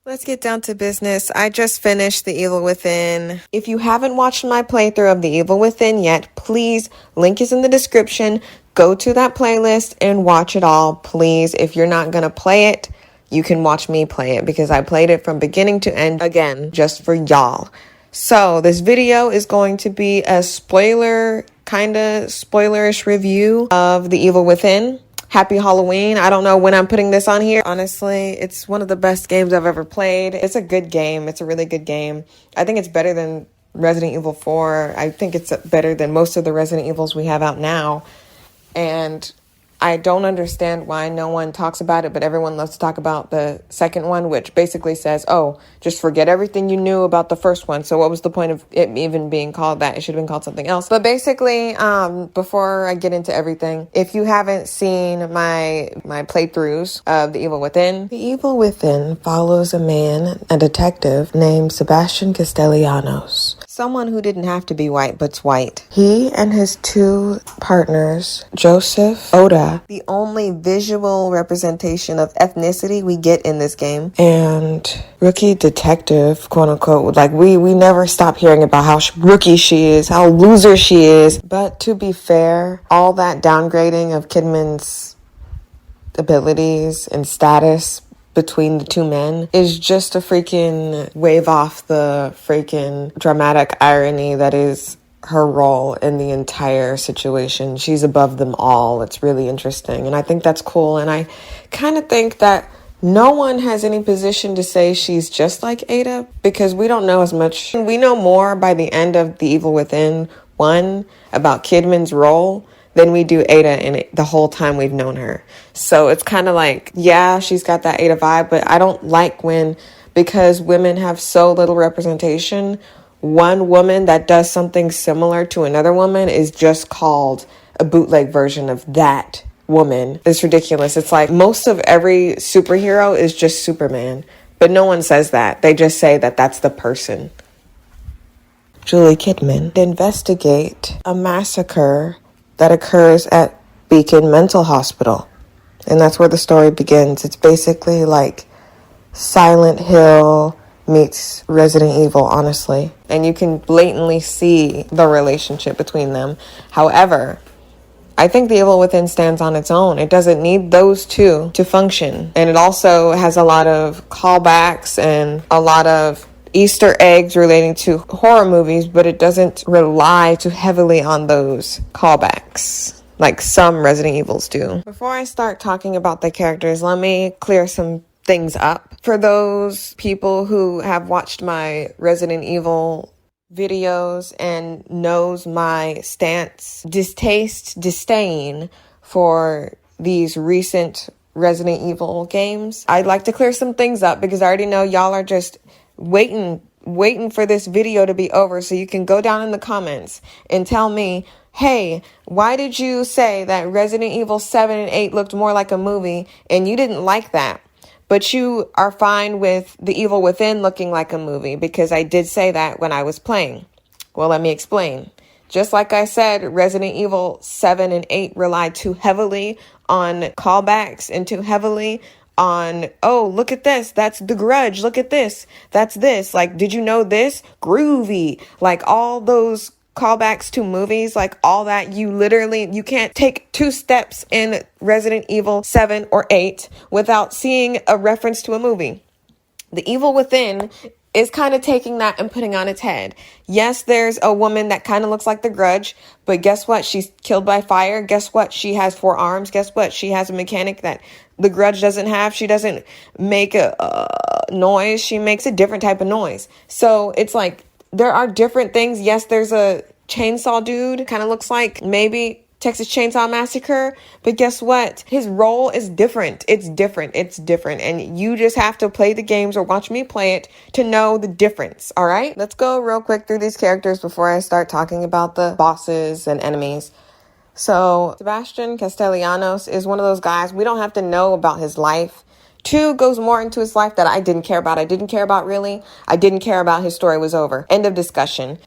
Let's get down to business. I just finished The Evil Within. If you haven't watched my playthrough of The Evil Within yet, please, link is in the description. Go to that playlist and watch it all, please. If you're not going to play it, you can watch me play it because I played it from beginning to end, again, just for y'all. So this video is going to be a spoilerish review of The Evil Within. Happy Halloween. I don't know when I'm putting this on here. Honestly, it's one of the best games I've ever played. It's a good game. It's a really good game. I think it's better than Resident Evil 4. I think it's better than most of the Resident Evils we have out now. And I don't understand why no one talks about it, but everyone loves to talk about the second one, which basically says, oh, just forget everything you knew about the first one. So what was the point of it even being called that? It should have been called something else. But basically, before I get into everything, if you haven't seen my playthroughs of The Evil Within, The Evil Within follows a detective named Sebastian Castellanos. Someone who didn't have to be white, but's white. He and his two partners, Joseph, Oda, the only visual representation of ethnicity we get in this game, and rookie detective, quote unquote. Like, we never stop hearing about how rookie she is, how loser she is. But to be fair, all that downgrading of Kidman's abilities and status between the two men is just a freaking wave off the freaking dramatic irony that is her role in the entire situation. She's above them all. It's really interesting. And I think that's cool. And I kind of think that no one has any position to say she's just like Ada because we don't know as much. We know more by the end of The Evil Within 1 about Kidman's role than we do Ada in the whole time we've known her. So it's kind of like, yeah, she's got that Ada vibe, but I don't like because women have so little representation, one woman that does something similar to another woman is just called a bootleg version of that woman. It's ridiculous. It's like most of every superhero is just Superman, but no one says that. They just say that that's the person. Julie Kidman investigate a massacre that occurs at Beacon Mental Hospital. And that's where the story begins. It's basically like Silent Hill meets Resident Evil, honestly. And you can blatantly see the relationship between them. However, I think The Evil Within stands on its own. It doesn't need those two to function. And it also has a lot of callbacks and a lot of Easter eggs relating to horror movies, but it doesn't rely too heavily on those callbacks like some Resident Evils do. Before I start talking about the characters, let me clear some things up. For those people who have watched my Resident Evil videos and knows my stance, disdain for these recent Resident Evil games, I'd like to clear some things up because I already know y'all are just waiting for this video to be over so you can go down in the comments and tell me, hey, why did you say that Resident Evil 7 and 8 looked more like a movie and you didn't like that, but you are fine with The Evil Within looking like a movie? Because I did say that when I was playing. Well, let me explain. Just like I said, Resident Evil 7 and 8 relied too heavily on callbacks and too heavily on, oh, look at this, that's The Grudge, look at this, that's this, like, did you know this? Groovy, like all those callbacks to movies, like all that, you can't take 2 steps in Resident Evil 7 or 8 without seeing a reference to a movie. The Evil Within is kind of taking that and putting on its head. Yes, there's a woman that kind of looks like The Grudge, but guess what? She's killed by fire. Guess what? She has 4 arms. Guess what? She has a mechanic that The Grudge doesn't have. She doesn't make a noise. She makes a different type of noise. So it's like, there are different things. Yes, there's a chainsaw dude, kind of looks like maybe Texas Chainsaw Massacre, but guess what? His role is different. It's different. And you just have to play the games or watch me play it to know the difference, all right? Let's go real quick through these characters before I start talking about the bosses and enemies. So Sebastian Castellanos is one of those guys, we don't have to know about his life Two goes more into his life that I didn't care about. I didn't care about really. I didn't care about. His story was over. End of discussion.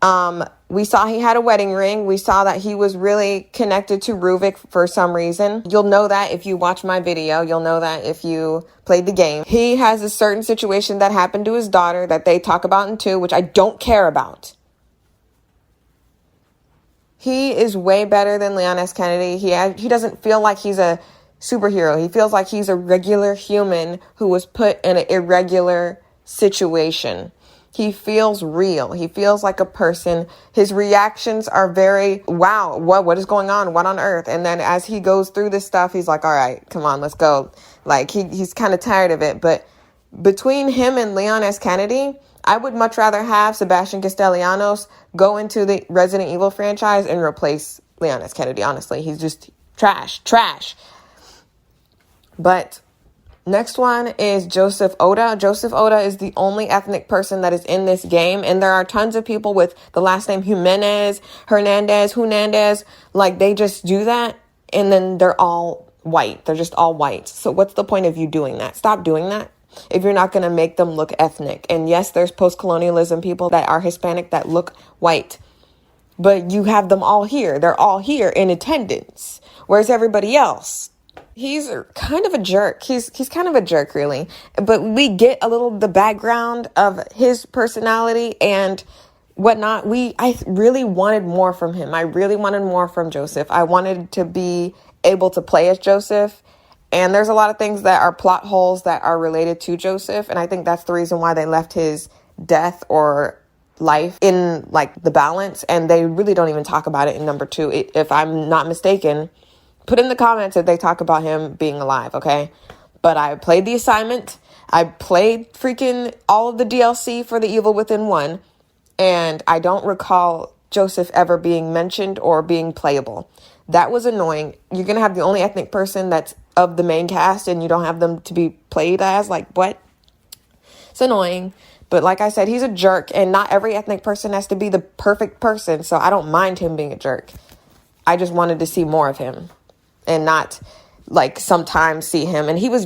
We saw he had a wedding ring. We saw that he was really connected to Ruvik for some reason. You'll know that if you watch my video. You'll know that if you played the game. He has a certain situation that happened to his daughter that they talk about in 2, which I don't care about. He is way better than Leon S. Kennedy. He doesn't feel like he's a superhero. He feels like he's a regular human who was put in an irregular situation. He feels real. He feels like a person. His reactions are very, wow, what is going on? What on earth? And then as he goes through this stuff, he's like, all right, come on, let's go. Like he's kind of tired of it. But between him and Leon S. Kennedy, I would much rather have Sebastian Castellanos go into the Resident Evil franchise and replace Leon S. Kennedy. Honestly, he's just trash. But next one is Joseph Oda. Joseph Oda is the only ethnic person that is in this game. And there are tons of people with the last name Hernandez. Like they just do that. And then they're all white. They're just all white. So what's the point of you doing that? Stop doing that if you're not going to make them look ethnic. And yes, there's post-colonialism people that are Hispanic that look white. But you have them all here. They're all here in attendance. Where's everybody else? He's kind of a jerk. He's kind of a jerk, really. But we get a little the background of his personality and whatnot. I really wanted more from him. I really wanted more from Joseph. I wanted to be able to play as Joseph. And there's a lot of things that are plot holes that are related to Joseph. And I think that's the reason why they left his death or life in like the balance. And they really don't even talk about it in number 2. If I'm not mistaken, put in the comments if they talk about him being alive, okay? But I played the assignment. I played freaking all of the DLC for The Evil Within 1. And I don't recall Joseph ever being mentioned or being playable. That was annoying. You're going to have the only ethnic person that's of the main cast and you don't have them to be played as. Like, what? It's annoying. But like I said, he's a jerk. And not every ethnic person has to be the perfect person. So I don't mind him being a jerk. I just wanted to see more of him. And not like sometimes see him. And he was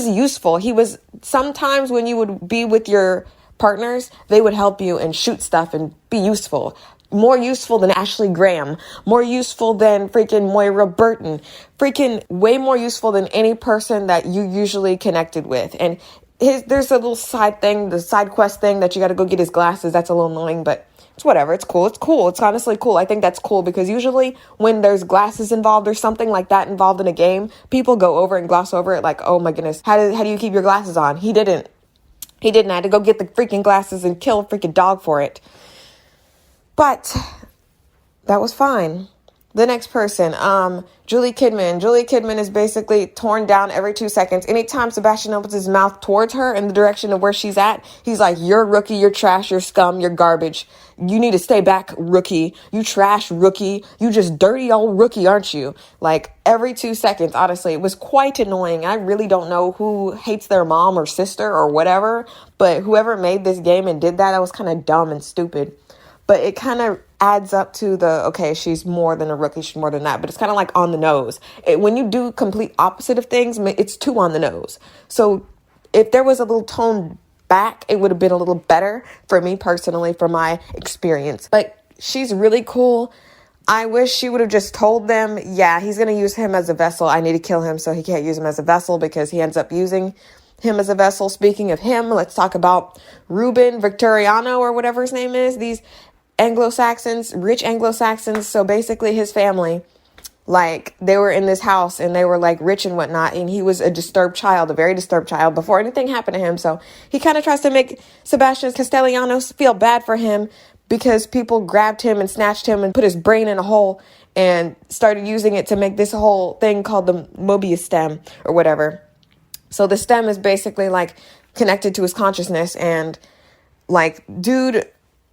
useful. He was sometimes when you would be with your partners, they would help you and shoot stuff and be useful. More useful than Ashley Graham. More useful than freaking Moira Burton. Freaking way more useful than any person that you usually connected with. And there's a little side thing, the side quest thing that you got to go get his glasses. That's a little annoying, but it's whatever. It's cool. It's honestly cool. I think that's cool because usually when there's glasses involved or something like that involved in a game, people go over and gloss over it like, oh my goodness, how do you keep your glasses on? He didn't. I had to go get the freaking glasses and kill a freaking dog for it. But that was fine. The next person, Julie Kidman. Julie Kidman is basically torn down every 2 seconds. Anytime Sebastian opens his mouth towards her in the direction of where she's at, he's like, you're a rookie, you're trash, you're scum, you're garbage. You need to stay back, rookie. You trash, rookie. You just dirty old rookie, aren't you? Like every 2 seconds, honestly, it was quite annoying. I really don't know who hates their mom or sister or whatever, but whoever made this game and did that, that was kind of dumb and stupid. But it kind of adds up to okay, she's more than a rookie, she's more than that. But it's kind of like on the nose. When you do complete opposite of things, it's too on the nose. So if there was a little tone back, it would have been a little better for me personally, for my experience. But she's really cool. I wish she would have just told them, yeah, he's going to use him as a vessel. I need to kill him so he can't use him as a vessel because he ends up using him as a vessel. Speaking of him, let's talk about Ruben Victoriano or whatever his name is. These Anglo-Saxons, rich Anglo-Saxons. So basically his family, like they were in this house and they were like rich and whatnot. And he was a very disturbed child before anything happened to him. So he kind of tries to make Sebastian Castellanos feel bad for him because people grabbed him and snatched him and put his brain in a hole and started using it to make this whole thing called the Mobius stem or whatever. So the stem is basically like connected to his consciousness and like, dude,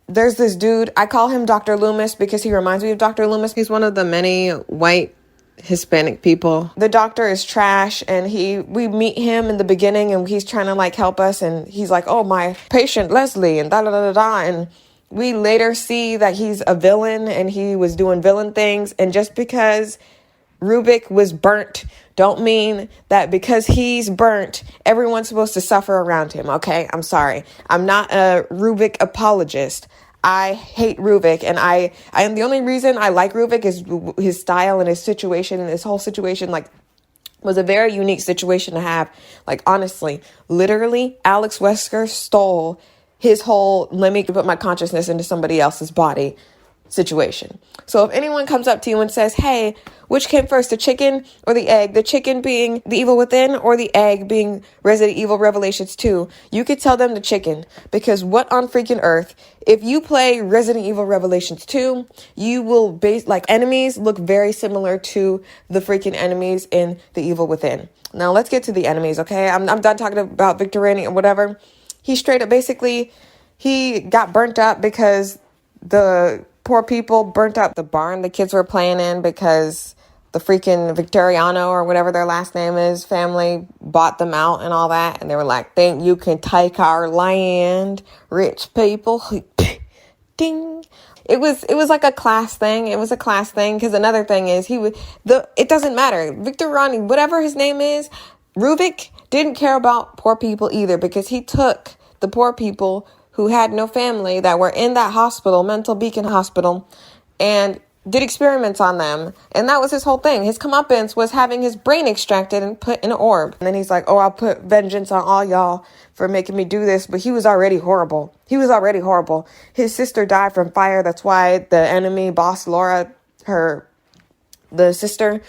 there's this dude, I call him Dr. Loomis because he reminds me of Dr. Loomis. He's one of the many white Hispanic people. The doctor is trash and we meet him in the beginning and he's trying to like help us and he's like, oh, my patient Leslie and da da da da da. And we later see that he's a villain and he was doing villain things. And just because Rubik was burnt don't mean that because he's burnt, everyone's supposed to suffer around him, okay? I'm sorry. I'm not a Rubik apologist. I hate Ruvik, and I am the only reason I like Ruvik is his style and his situation, and this whole situation, like, was a very unique situation to have. Like, honestly, literally, Alex Wesker stole his whole, let me put my consciousness into somebody else's body situation. So if anyone comes up to you and says, hey, which came first, the chicken or the egg? The chicken being The Evil Within or the egg being Resident Evil Revelations 2, you could tell them the chicken, because what on freaking earth, if you play Resident Evil Revelations 2, you will like, enemies look very similar to the freaking enemies in The Evil Within. Now let's get to the enemies, okay? I'm done talking about Victorine or whatever. He straight up, basically, he got burnt up because the poor people burnt up the barn the kids were playing in, because the freaking Victoriano or whatever their last name is family bought them out and all that. And they were like, think you can take our land, rich people. Ding. It was like a class thing. It was a class thing. Because another thing is it doesn't matter. Victorani, whatever his name is, Ruvik didn't care about poor people either, because he took the poor people who had no family that were in that hospital, Mental Beacon Hospital, and did experiments on them. And that was his whole thing. His comeuppance was having his brain extracted and put in an orb. And then he's like, oh, I'll put vengeance on all y'all for making me do this. But he was already horrible. His sister died from fire. That's why the enemy boss, Laura, the sister,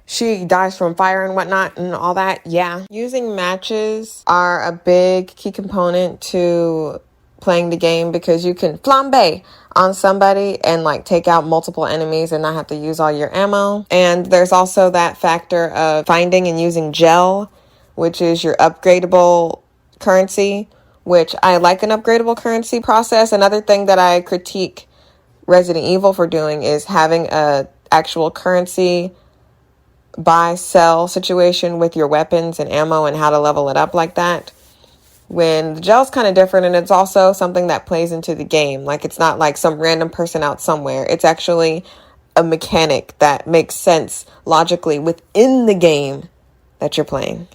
she dies from fire and whatnot and all that. Yeah. Using matches are a big key component to playing the game, because you can flambe on somebody and like take out multiple enemies and not have to use all your ammo. And there's also that factor of finding and using gel, which is your upgradable currency, which I like an upgradable currency process. Another thing that I critique Resident Evil for doing is having a actual currency buy sell situation with your weapons and ammo and how to level it up like that. When the gel's kind of different, and it's also something that plays into the game. Like, it's not like some random person out somewhere. It's actually a mechanic that makes sense logically within the game that you're playing.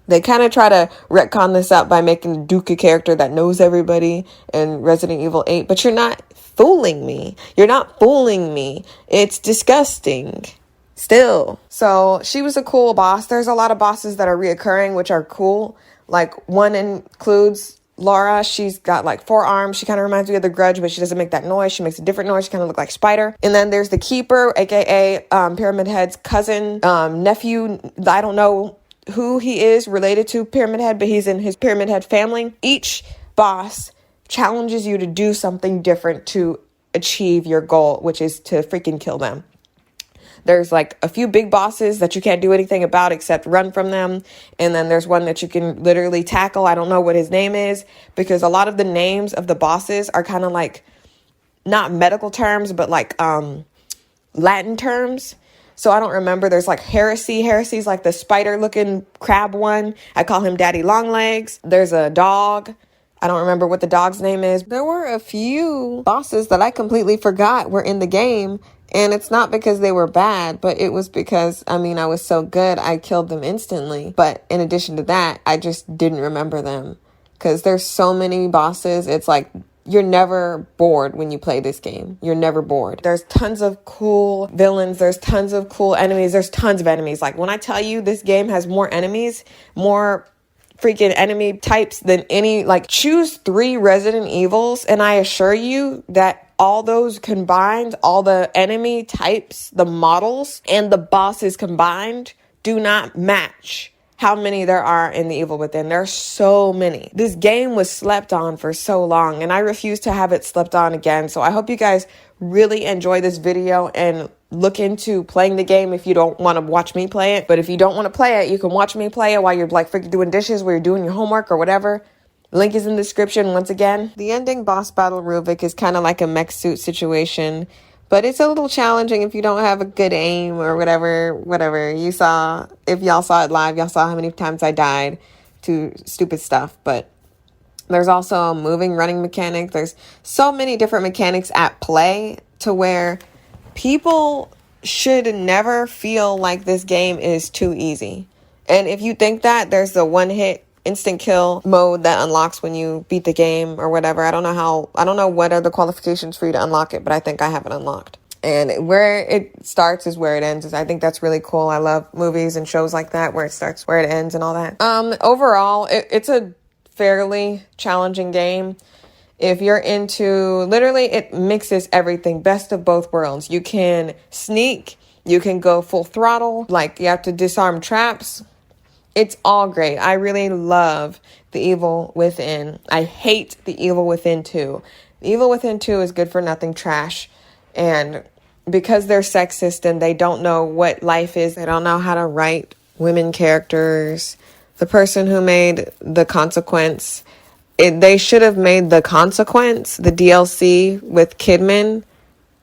They kind of try to retcon this up by making Duke a character that knows everybody in Resident Evil 8, but you're not fooling me. It's disgusting. Still. So she was a cool boss. There's a lot of bosses that are reoccurring, which are cool. Like, one includes Laura. She's got like 4 arms. She kind of reminds me of the Grudge, but she doesn't make that noise. She makes a different noise. She kind of looks like Spider. And then there's the Keeper, aka Pyramid Head's cousin, nephew. I don't know who he is related to Pyramid Head, but he's in his Pyramid Head family. Each boss challenges you to do something different to achieve your goal, which is to freaking kill them. There's like a few big bosses that you can't do anything about except run from them. And then there's one that you can literally tackle. I don't know what his name is, because a lot of the names of the bosses are kind of like not medical terms, but like Latin terms. So I don't remember. There's like Heresy. Heresy's like the spider looking crab one. I call him Daddy Longlegs. There's a dog. I don't remember what the dog's name is. There were a few bosses that I completely forgot were in the game. And it's not because they were bad, but it was because, I was so good, I killed them instantly. But in addition to that, I just didn't remember them. Because there's so many bosses, it's like, you're never bored when you play this game. You're never bored. There's tons of cool villains. There's tons of cool enemies. There's tons of enemies. Like, when I tell you this game has more enemies, more freaking enemy types than any, like, choose 3 Resident Evils, and I assure you that all those combined, all the enemy types, the models, and the bosses combined do not match how many there are in The Evil Within. There are so many. This game was slept on for so long, and I refuse to have it slept on again. So I hope you guys really enjoy this video and look into playing the game if you don't want to watch me play it. But if you don't want to play it, you can watch me play it while you're like freaking doing dishes, while you're doing your homework or whatever. Link is in the description once again. The ending boss battle Ruvik is kind of like a mech suit situation, but it's a little challenging if you don't have a good aim or whatever. You saw, if y'all saw it live, y'all saw how many times I died to stupid stuff. But there's also a moving, running mechanic. There's so many different mechanics at play to where people should never feel like this game is too easy. And if you think that, there's the one hit instant kill mode that unlocks when you beat the game or whatever. I don't know what are the qualifications for you to unlock it, but I think I have it unlocked. And where it starts is where it ends. I think that's really cool. I love movies and shows like that, where it starts, where it ends and all that. Overall, it's a fairly challenging game. If you're into, literally, it mixes everything, best of both worlds. You can sneak, you can go full throttle, like you have to disarm traps. It's all great. I really love The Evil Within. I hate The Evil Within 2. The Evil Within 2 is good for nothing trash. And because they're sexist and they don't know what life is, they don't know how to write women characters. The person who made The Consequence, they should have made The Consequence, the DLC with Kidman,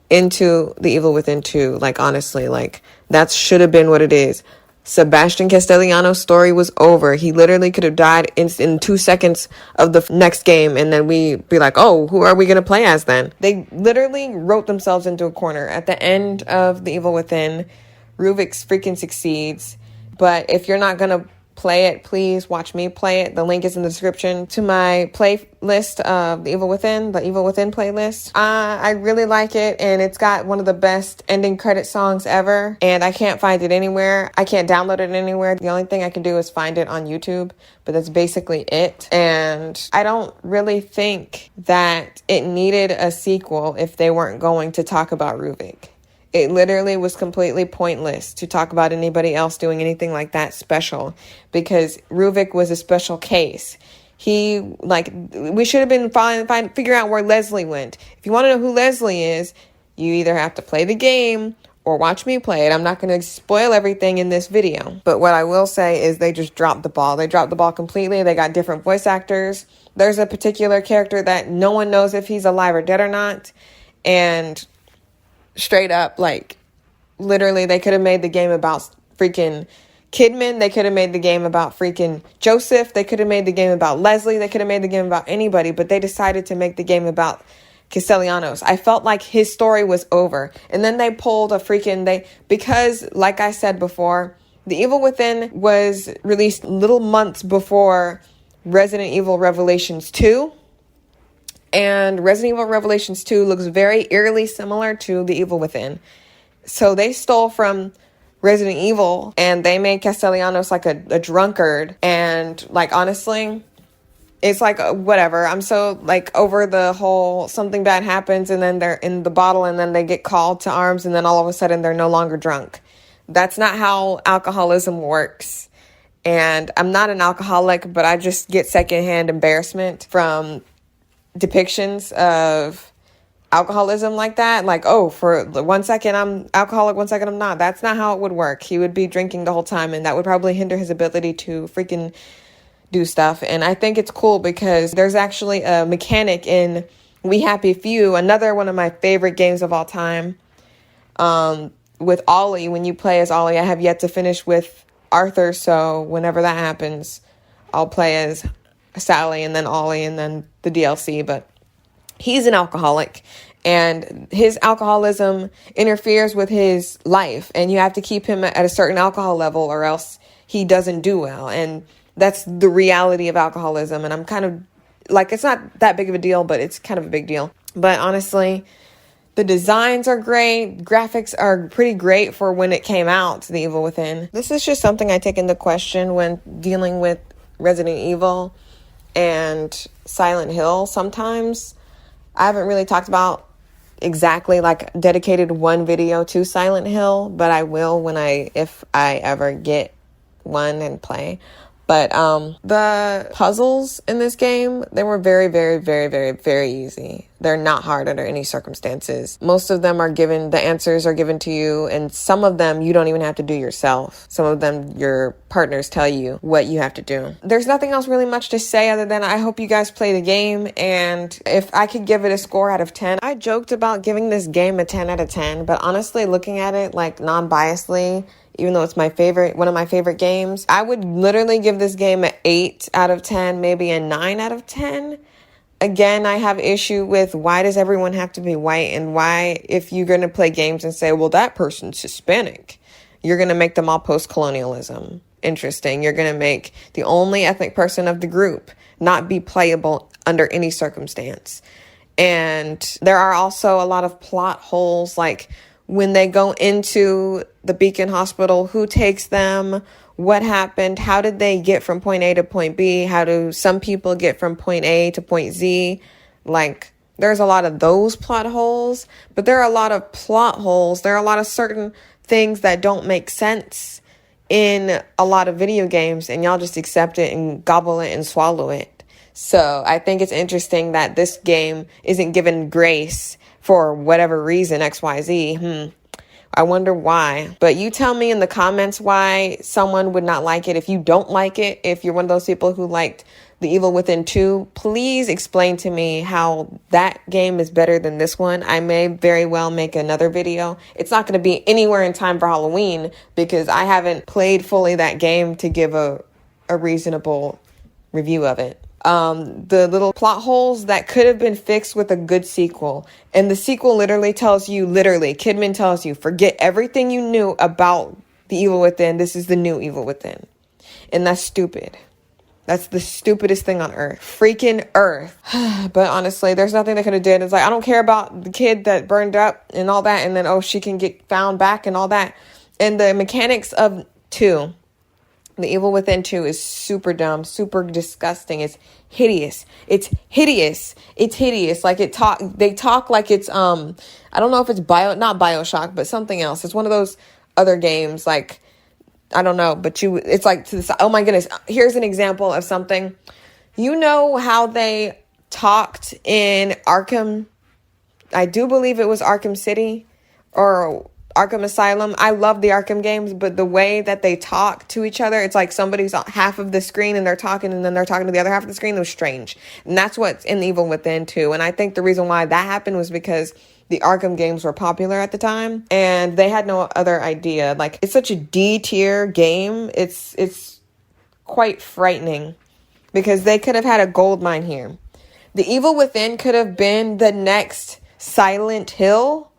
into The Evil Within 2. Like, honestly, like, that should have been what it is. Sebastian Castellanos' story was over. He literally could have died in 2 seconds of the next game, and then we'd be like, oh, who are we going to play as then? They literally wrote themselves into a corner. At the end of The Evil Within, Ruvik freaking succeeds. But if you're not going to play it, please watch me play it. The link is in the description to my playlist of the Evil Within playlist. I really like it, and it's got one of the best ending credit songs ever, and I can't find it anywhere. I can't download it anywhere. The only thing I can do is find it on YouTube, but that's basically it. And I don't really think that it needed a sequel if they weren't going to talk about Ruvik. It literally was completely pointless to talk about anybody else doing anything like that special, because Ruvik was a special case. We should have been figuring out where Leslie went. If you want to know who Leslie is, you either have to play the game or watch me play it. I'm not going to spoil everything in this video. But what I will say is they just dropped the ball. They dropped the ball completely. They got different voice actors. There's a particular character that no one knows if he's alive or dead or not. And straight up, like, literally, they could have made the game about freaking Kidman. They could have made the game about freaking Joseph. They could have made the game about Leslie. They could have made the game about anybody, but they decided to make the game about Castellanos. I felt like his story was over. And then they pulled because, like I said before, The Evil Within was released little months before Resident Evil Revelations 2. And Resident Evil Revelations 2 looks very eerily similar to The Evil Within. So they stole from Resident Evil and they made Castellanos like a drunkard. And like, honestly, it's like, whatever. I'm so like over the whole something bad happens and then they're in the bottle and then they get called to arms and then all of a sudden they're no longer drunk. That's not how alcoholism works. And I'm not an alcoholic, but I just get secondhand embarrassment from depictions of alcoholism like that. Like, oh, for 1 second I'm alcoholic, 1 second I'm not. That's not how it would work. He would be drinking the whole time, and that would probably hinder his ability to freaking do stuff. And I think it's cool because there's actually a mechanic in We Happy Few, another one of my favorite games of all time, with Ollie. When you play as Ollie, I have yet to finish with Arthur, so whenever that happens, I'll play as Sally and then Ollie and then the DLC. But he's an alcoholic and his alcoholism interferes with his life, and you have to keep him at a certain alcohol level or else he doesn't do well. And that's the reality of alcoholism. And I'm kind of like, it's not that big of a deal, but it's kind of a big deal. But honestly, the designs are great. Graphics are pretty great for when it came out, The Evil Within. This is just something I take into question when dealing with Resident Evil and Silent Hill. Sometimes I haven't really talked about exactly like dedicated one video to Silent Hill, but I will if I ever get one and play. But the puzzles in this game, they were very, very, very, very, very easy. They're not hard under any circumstances. Most of them the answers are given to you, and some of them you don't even have to do yourself. Some of them your partners tell you what you have to do. There's nothing else really much to say other than I hope you guys play the game, and if I could give it a score out of 10, I joked about giving this game a 10 out of 10, but honestly, looking at it like non-biasedly, even though it's one of my favorite games, I would literally give this game an 8 out of 10, maybe a 9 out of 10. Again, I have issue with why does everyone have to be white, and why, if you're going to play games and say, well, that person's Hispanic, you're going to make them all post-colonialism. Interesting. You're going to make the only ethnic person of the group not be playable under any circumstance. And there are also a lot of plot holes, like when they go into the Beacon Hospital, who takes them, what happened, how did they get from point A to point B, how do some people get from point A to point Z? Like, there's a lot of those plot holes, but there are a lot of plot holes. There are a lot of certain things that don't make sense in a lot of video games, and y'all just accept it and gobble it and swallow it. So I think it's interesting that this game isn't given grace for whatever reason, XYZ. I wonder why. But you tell me in the comments why someone would not like it. If you don't like it, if you're one of those people who liked The Evil Within 2, please explain to me how that game is better than this one. I may very well make another video. It's not going to be anywhere in time for Halloween because I haven't played fully that game to give a reasonable review of it. The little plot holes that could have been fixed with a good sequel. And the sequel literally tells you, Kidman tells you, forget everything you knew about The Evil Within. This is the new Evil Within. And that's stupid. That's the stupidest thing on earth. Freaking earth. But honestly, there's nothing they could have did. It's like, I don't care about the kid that burned up and all that. And then, oh, she can get found back and all that. And the mechanics of 2. The Evil Within 2 is super dumb, super disgusting. It's hideous. It's hideous. It's hideous. Like they talk like it's, I don't know if it's not BioShock, but something else. It's one of those other games, like, I don't know, but it's like to the side. Oh my goodness. Here's an example of something. You know how they talked in Arkham? I do believe it was Arkham City or Arkham Asylum. I love the Arkham games, but the way that they talk to each other, it's like somebody's on half of the screen and they're talking and then they're talking to the other half of the screen. It was strange. And that's what's in Evil Within 2. And I think the reason why that happened was because the Arkham games were popular at the time and they had no other idea. Like, it's such a D tier game. It's quite frightening because they could have had a gold mine here. The Evil Within could have been the next Silent Hill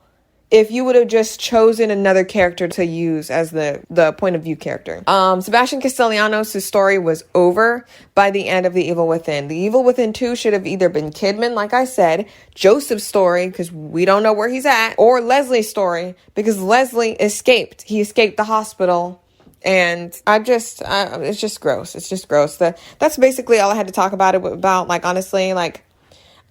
if you would have just chosen another character to use as the point of view character. Sebastian Castellanos' story was over by the end of The Evil Within. The Evil Within 2 should have either been Kidman, like I said, Joseph's story, because we don't know where he's at, or Leslie's story, because Leslie escaped. He escaped the hospital. And it's just gross. It's just gross. That's basically all I had to talk about it about. Like, honestly, like,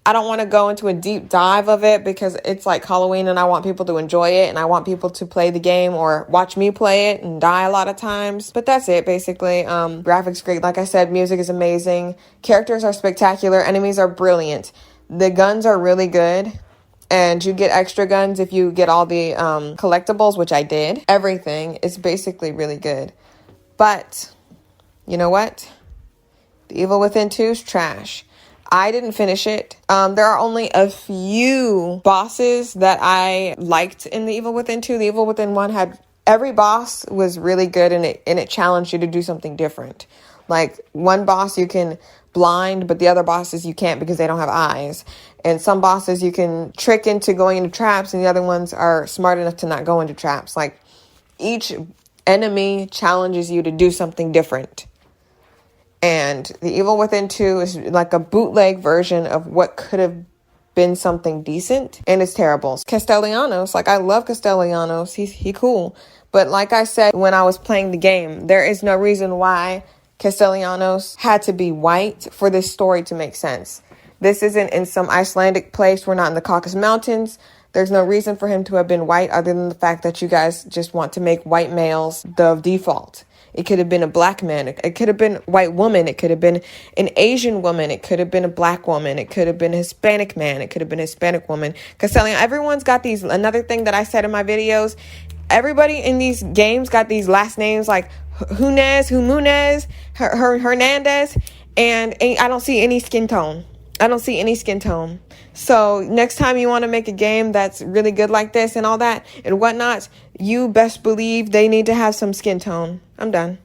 I don't want to go into a deep dive of it because it's like Halloween and I want people to enjoy it and I want people to play the game or watch me play it and die a lot of times. But that's it, basically. Graphics great. Like I said, music is amazing. Characters are spectacular. Enemies are brilliant. The guns are really good. And you get extra guns if you get all the collectibles, which I did. Everything is basically really good. But you know what? The Evil Within 2 is trash. I didn't finish it. There are only a few bosses that I liked in The Evil Within 2. The Evil Within 1 had every boss was really good and it challenged you to do something different. Like, one boss you can blind, but the other bosses you can't because they don't have eyes. And some bosses you can trick into going into traps and the other ones are smart enough to not go into traps. Like, each enemy challenges you to do something different. And The Evil Within 2 is like a bootleg version of what could have been something decent. And it's terrible. Castellanos, like, I love Castellanos. He cool. But like I said, when I was playing the game, there is no reason why Castellanos had to be white for this story to make sense. This isn't in some Icelandic place. We're not in the Caucasus Mountains. There's no reason for him to have been white other than the fact that you guys just want to make white males the default. It could have been a black man. It could have been a white woman. It could have been an Asian woman. It could have been a black woman. It could have been a Hispanic man. It could have been a Hispanic woman. Because everyone's got these, another thing that I said in my videos, everybody in these games got these last names like Jimenez, Hernandez, and I don't see any skin tone. I don't see any skin tone. So next time you want to make a game that's really good like this and all that and whatnot, you best believe they need to have some skin tone. I'm done.